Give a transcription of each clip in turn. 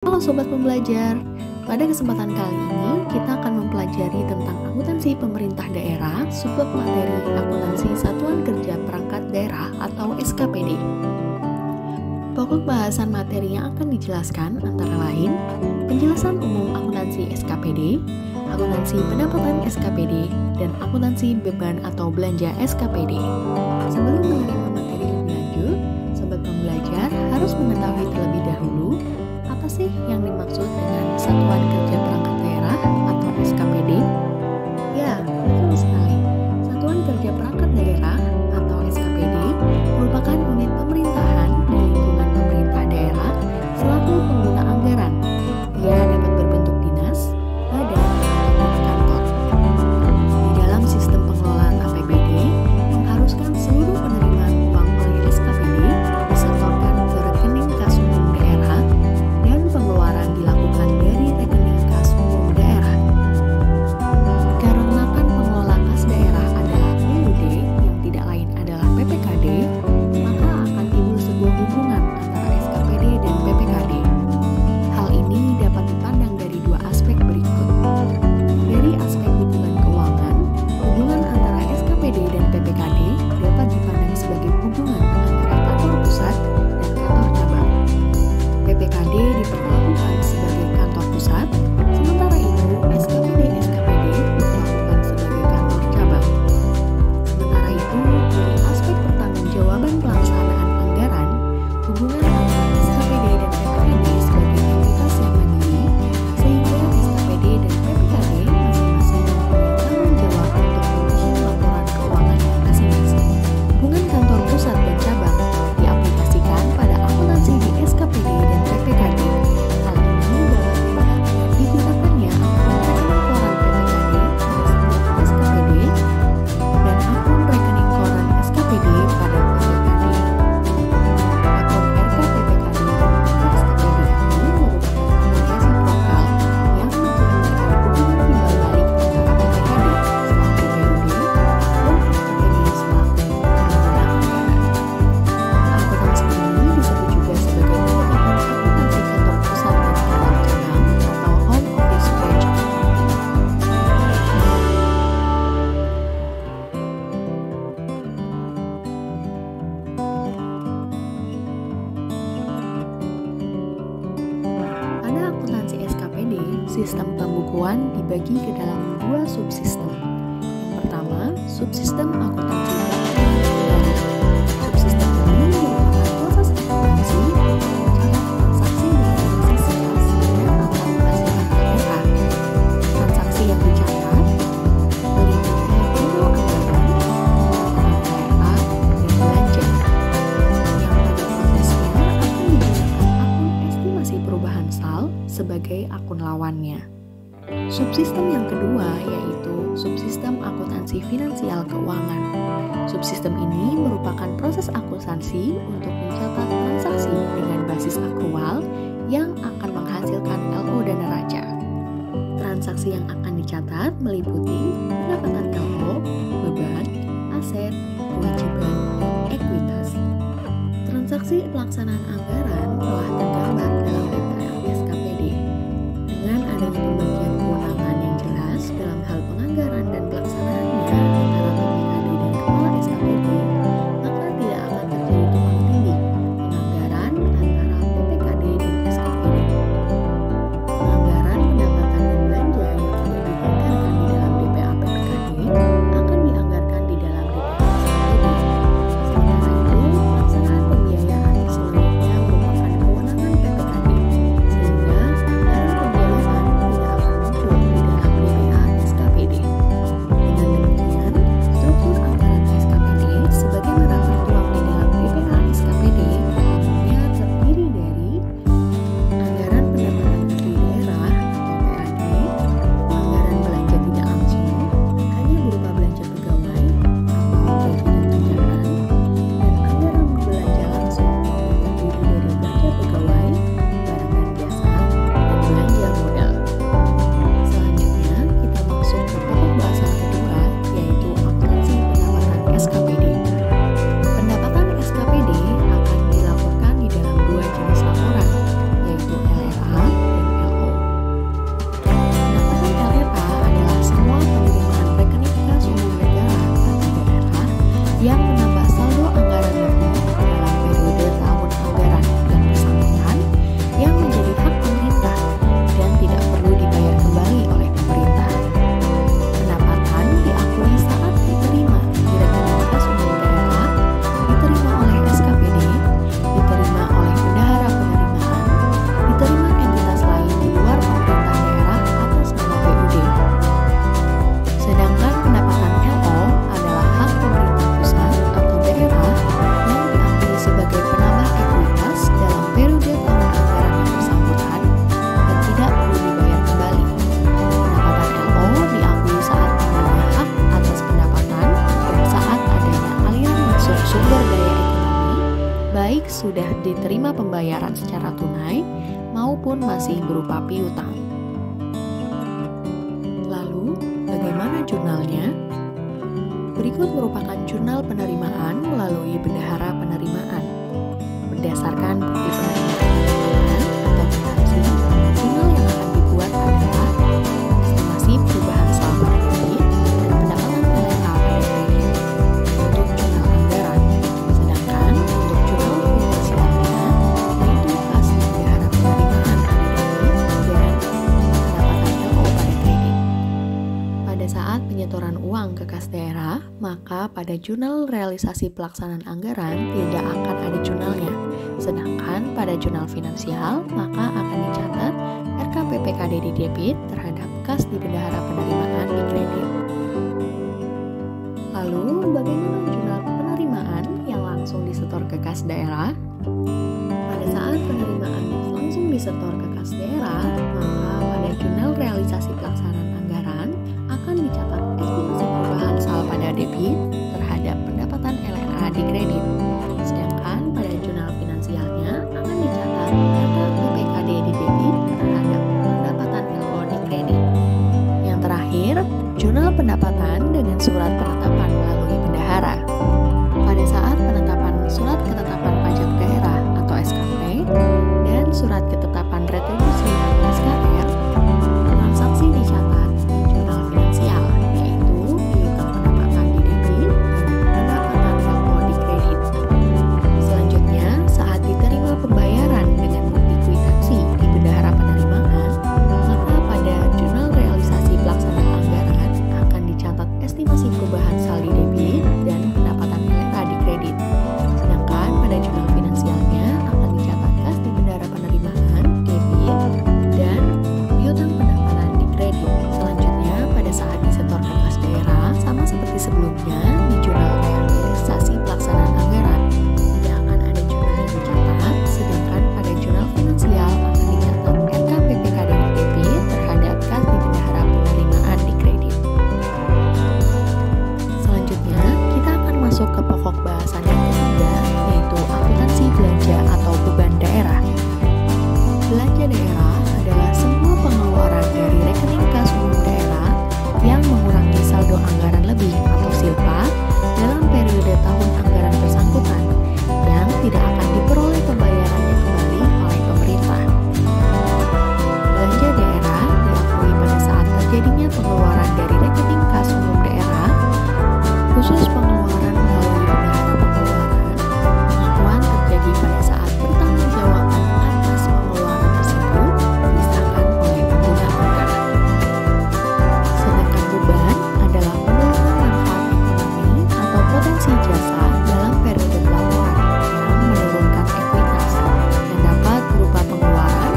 Halo Sobat Pembelajar, pada kesempatan kali ini kita akan mempelajari tentang akuntansi pemerintah daerah, subbab materi akuntansi Satuan Kerja Perangkat Daerah atau SKPD. Pokok bahasan materi yang akan dijelaskan antara lain penjelasan umum akuntansi SKPD, akuntansi pendapatan SKPD, dan akuntansi beban atau belanja SKPD. Sebelum menerima materi lebih lanjut, Sobat Pembelajar harus mengetahui terlebih dahulu apa sih yang dimaksud dengan Satuan Kerja Perangkat Daerah atau SKPD? Ya, betul sekali. Satuan Kerja Perangkat Daerah atau SKPD merupakan unit pemerintahan di lingkungan pemerintah daerah selaku pengguna anggaran. Ia dapat berbentuk dinas, badan, ataupun kantor. Di dalam sistem pengelolaan APBD, mengharuskan seluruh penerimaan uang oleh SKPD disetorkan ke rekening kas umum daerah dan pengeluaran dilakukan dari rekening kas umum daerah. Dikarenakan pengelola kas daerah adalah PUD yang tidak lain adalah PPKD, maka akan timbul sebuah hubungan antara SKPD dan PPKD. Hal ini dapat dipandang dari dua aspek berikut. Dari aspek hubungan keuangan, hubungan antara SKPD dan PPKD dapat dipandang sebagai hubungan antara kantor pusat dan kantor cabang. PPKD diperlakukan sebagai kantor pusat, sementara itu SKPD diperlakukan sebagai kantor cabang. Sementara itu, dari aspek pertanggungjawaban pelaksanaan anggaran, hubungan antara SKPD dan PPKD sebagai entitas yang mandiri, sehingga SKPD dan PPKD masing-masing mempunyai tanggung jawab untuk menyusun laporan keuangannya masing-masing. Hubungan kantor pusat dan cabang diaplikasikan pada akuntansi di SKPD dan PPKD. Hal ini dapat dilihat dengan digunakannya akun rekening koran SKPD pada PPKD dan akun RK PPKD pada SKPD. Akun RK PPKD ini merupakan aplikasi lokal yang mencerminkan hubungan timbal balik antara PPKD selaku PUD dan SKPD selaku pengguna anggaran. Akuntansi ini disebut juga sebagai merupakan akuntansi kantor pusat dan kantor cabang atau home office branch accounting. Pada akuntansi SKPD, sistem pembukuan dibagi ke dalam dua subsistem. Yang pertama, subsistem akuntansi pelaksanaan anggaran. Subsistem ini merupakan proses akuntansi untuk mencatat transaksi dengan basis hasilnya atau hasil daerah. Transaksi yang dicatat meliputi total anggaran, KRA, dan belanja. Yang pada prosesnya akan digunakan akun estimasi perubahan SAL sebagai akun lawannya. Subsistem yang kedua yaitu subsistem akuntansi finansial keuangan. Subsistem ini merupakan proses akuntansi untuk mencatat transaksi dengan basis akrual yang akan menghasilkan LO dan neraca. Transaksi yang akan dicatat meliputi pendapatan LO, beban, aset, kewajiban, dan ekuitas. Transaksi pelaksanaan anggaran telah tergambar dalam detail SKPD. Dengan adanya pembagian kewenangan yang jelas dalam hal penganggaran dan pelaksanaannya antara PPKD dan kepala SKPD, maka tidak akan terjadi tumpang tindih penganggaran antara PPKD dan SKPD. Penganggaran pendapatan dan belanja yang sudah dianggarkan di dalam DPA PPKD akan dianggarkan di dalam DPA SKPD. Sementara itu, pelaksanaan pembiayaan seluruhnya merupakan kewenangan diterima pembayaran secara tunai maupun masih berupa piutang. Lalu, bagaimana jurnalnya? Berikut merupakan jurnal penerimaan melalui bendahara penerimaan. Berdasarkan bukti penerimaan atau transaksi, jurnal yang akan dibuat adalah estimasi perubahan saldo kredit dan pendapatan LNA pada kredit untuk jurnal anggaran. Sedangkan untuk jurnal finansialnya, yaitu kas di bendahara penerimaan dan pendapatan LO pada kredit. Pada saat penyetoran uang ke kas daerah, maka pada jurnal realisasi pelaksanaan anggaran tidak akan ada jurnalnya. Sedangkan pada jurnal finansial, maka akan dicatat RKPPKD di debit terhadap kas di bendahara penerimaan di kredit. Lalu, bagaimana jurnal penerimaan yang langsung disetor ke kas daerah? Pada saat penerimaan langsung disetor ke kas daerah, maka pada jurnal realisasi pelaksanaan anggaran akan dicatat estimasi perubahan saldo pada debit terhadap pendapatan LNA di kredit. Sedangkan pada jurnal finansialnya akan dicatat RKPPKD di debit terhadap pendapatan LO di kredit. Yang terakhir, jurnal pendapatan dengan surat penetapan melalui bendahara. Pada saat penetapan surat ketetapan pajak daerah atau SKP dan surat ketetapan retribusi SKR, transaksi dicatat di jurnal finansial, yaitu piutang pendapatan di debit dan pendapatan LO di kredit. Selanjutnya, saat diterima pembayaran dengan bukti kwitansi di bendahara penerimaan, maka pada jurnal realisasi pelaksanaan anggaran akan dicatat estimasi perubahan saldo debit dan pendapatan LNA di kredit. Sedangkan pada jurnal finansialnya akan dicatat kas di bendahara penerimaan, debit, dan piutang pendapatan di kredit. Selanjutnya, pada saat disetor ke kas daerah, sama seperti sebelumnya, di jurnal realisasi pelaksanaan anggaran tidak akan ada jurnal yang dicatat, sedangkan pada jurnal finansial akan dicatat RKPPKD di debit terhadap kas di bendahara penerimaan di kredit. Selanjutnya, kita akan masuk ke pokok bahasan yang ketiga, yaitu akuntansi belanja atau beban daerah. Belanja daerah adalah semua pengeluaran dari rekening kas umum daerah yang mengurangi saldo anggaran lebih atau SILPA dalam periode tahun anggaran bersangkutan yang tidak akan diperoleh pembayarannya kembali oleh pemerintah. Belanja daerah diakui pada saat terjadinya pengeluaran dari rekening kas umum daerah, khusus pengeluaran melalui bendahara pengeluaran, bantuan terjadi pada saat pertanggungjawaban atas pengeluaran tersebut disahkan oleh pengguna anggaran. Sedangkan beban adalah penurunan manfaat ekonomi atau potensi jasa dalam periode pelaporan yang menurunkan ekuitas yang dapat berupa pengeluaran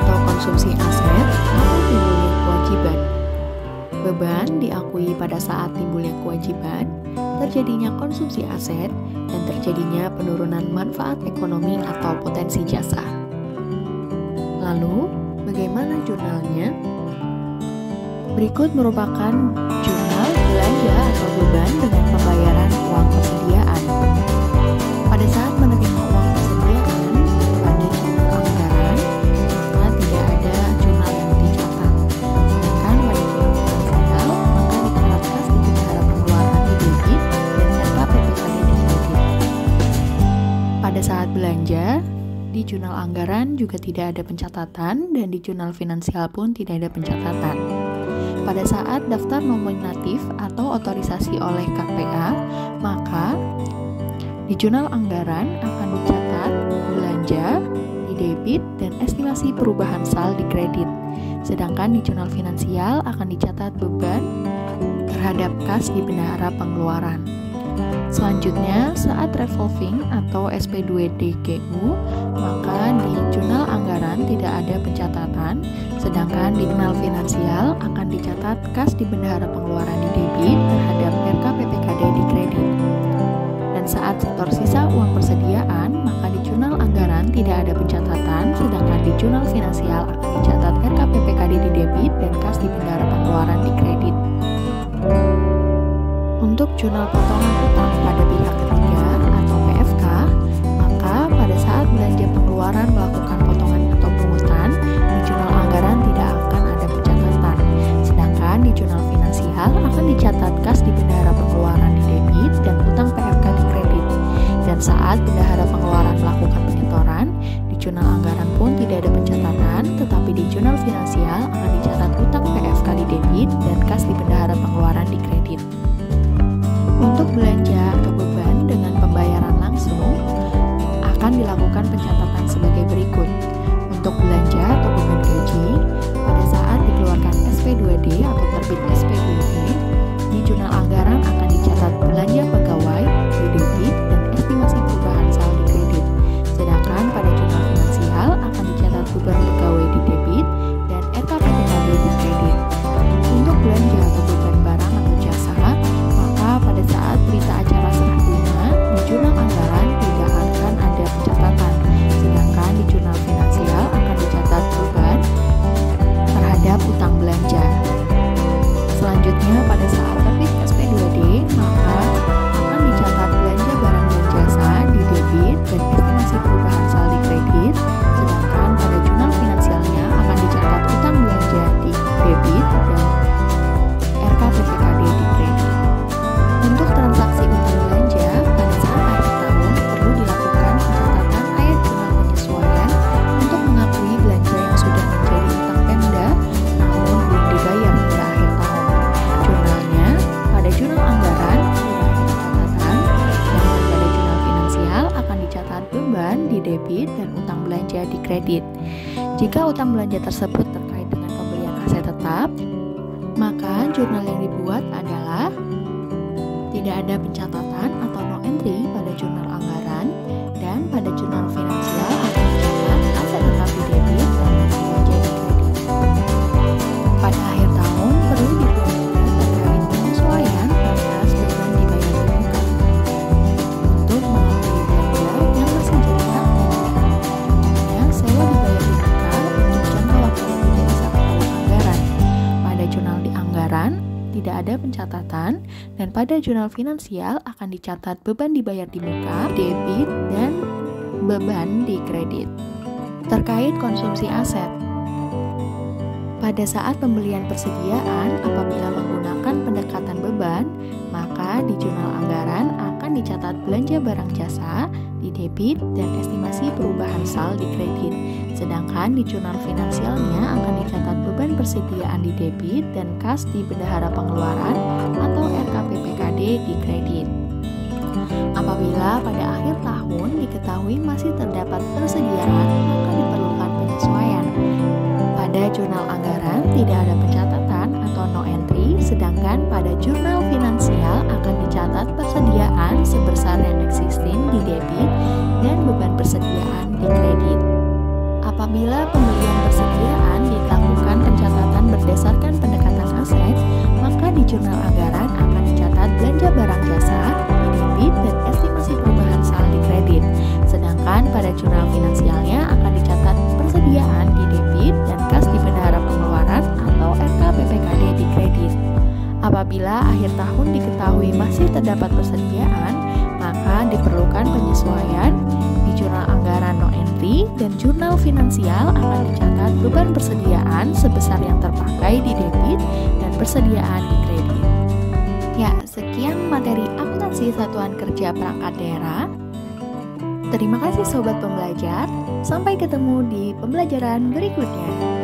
atau konsumsi aset atau timbulnya kewajiban. Beban diakui pada saat timbulnya kewajiban, terjadinya konsumsi aset, dan terjadinya penurunan manfaat ekonomi atau potensi jasa. Lalu, bagaimana jurnalnya? Berikut merupakan jurnal belanja atau beban dengan pembayaran uang persediaan. Pada saat menerima uang persediaan pada jurnal anggaran, maka tidak ada jurnal yang dicatat. Sedangkan pada jurnal finansial, maka dicatat kas di bendahara pengeluaran di debit dan RKPPKD di kredit. Pada saat belanja, di jurnal anggaran juga tidak ada pencatatan dan di jurnal finansial pun tidak ada pencatatan. Pada saat daftar nominatif atau otorisasi oleh KPA, maka di jurnal anggaran akan dicatat belanja di debit dan estimasi perubahan saldo di kredit. Sedangkan di jurnal finansial akan dicatat beban terhadap kas di bendahara pengeluaran. Selanjutnya, saat revolving atau SP2DGU, maka di jurnal anggaran tidak ada pencatatan, sedangkan di jurnal finansial akan dicatat kas di bendahara pengeluaran di debit terhadap RKPPKD di kredit. Dan saat setor sisa uang persediaan, maka di jurnal anggaran tidak ada pencatatan, sedangkan di jurnal finansial akan dicatat RKPPKD di debit dan kas di bendahara pengeluaran di kredit. Untuk jurnal potongan utang pada pihak ketiga atau PFK, maka pada saat belanja pengeluaran melakukan potongan atau pungutan, di jurnal anggaran tidak akan ada pencatatan. Sedangkan di jurnal finansial akan dicatat kas di bendahara pengeluaran di debit dan utang PFK di kredit. Dan saat bendahara pengeluaran melakukan penyetoran, di jurnal anggaran pun tidak ada pencatatan, tetapi di jurnal finansial akan dicatat utang PFK di debit dan kas di bendahara pengeluaran di kredit. Untuk belanja atau beban dengan pembayaran langsung akan dilakukan pencatatan sebagai berikut. Untuk belanja atau beban gaji, pada saat dikeluarkan SP2D atau terbit SP2D, di jurnal anggaran akan dicatat belanja pegawai di debit dan estimasi perubahan saldo di kredit. Sedangkan pada jurnal finansial akan dicatat beban pegawai di debit dan RKPPKD di kredit. Untuk belanja atau beban barang atau jasa, maka pada saat berita acara serah terima, di jurnal anggaran tidak akan ada pencatatan. Sedangkan di jurnal finansial akan dicatat beban terhadap utang belanja. Selanjutnya, pada saat terbit SP2D, maka akan dicatat belanja barang dan jasa di debit dan estimasi perubahan saldo di kredit. Sedangkan pada jurnal finansialnya akan dicatat utang belanja di debit dan RKPPKD di kredit. Untuk transaksi utang belanja, pada saat akhir tahun perlu dilakukan pencatatan ayat jurnal penyesuaian untuk mengakui belanja yang sudah menjadi utang Pemda namun belum dibayar hingga akhir tahun. Jurnalnya pada jurnal anggaran tidak ada pencatatan, dan pada jurnal finansial akan dicatat beban di debit dan utang belanja di kredit. Jika utang belanja tersebut terkait dengan pembelian aset tetap, maka jurnal yang dibuat adalah tidak ada pencatatan atau no entry pada jurnal anggaran, dan pada jurnal finansial akan dicatat aset tetap di debit dan utang belanja di kredit. Pada akhir tahun perlu diperhatikan terkait penyesuaian atas beban dibayar di muka untuk mengakui belanja yang masih jadi hak Pemda. Contohnya, sewa dibayar di muka untuk jangka waktu yang menjadi 1 tahun anggaran. Pada jurnal di anggaran tidak ada pencatatan, dan pada jurnal finansial akan dicatat beban dibayar di muka, debit, dan beban di kredit. Terkait konsumsi aset, pada saat pembelian persediaan apabila menggunakan pendekatan beban, maka di jurnal anggaran akan dicatat belanja barang jasa di debit dan estimasi perubahan saldo di kredit. Sedangkan di jurnal finansialnya akan dicatat beban persediaan di debit dan kas di bendahara pengeluaran atau RKPPKD di kredit. Apabila pada akhir tahun diketahui masih terdapat persediaan, maka diperlukan penyesuaian. Pada jurnal anggaran tidak ada pencatatan atau no entry, sedangkan pada jurnal finansial akan dicatat persediaan sebesar yang existing di debit dan beban persediaan di kredit. Apabila pembelian persediaan dilakukan pencatatan berdasarkan pendekatan aset, maka di jurnal anggaran akan dicatat belanja barang jasa di debit dan estimasi perubahan saldo di kredit. Sedangkan pada jurnal finansialnya akan dicatat persediaan di debit dan kas di bendahara pengeluaran atau RKPPKD di kredit. Apabila akhir tahun diketahui masih terdapat persediaan, maka diperlukan penyesuaian. Di jurnal anggaran no entry dan jurnal finansial akan dicatat beban persediaan sebesar yang terpakai di debit dan persediaan di kredit. Ya, sekian materi akuntansi satuan kerja perangkat daerah. Terima kasih sobat pembelajar. Sampai ketemu di pembelajaran berikutnya.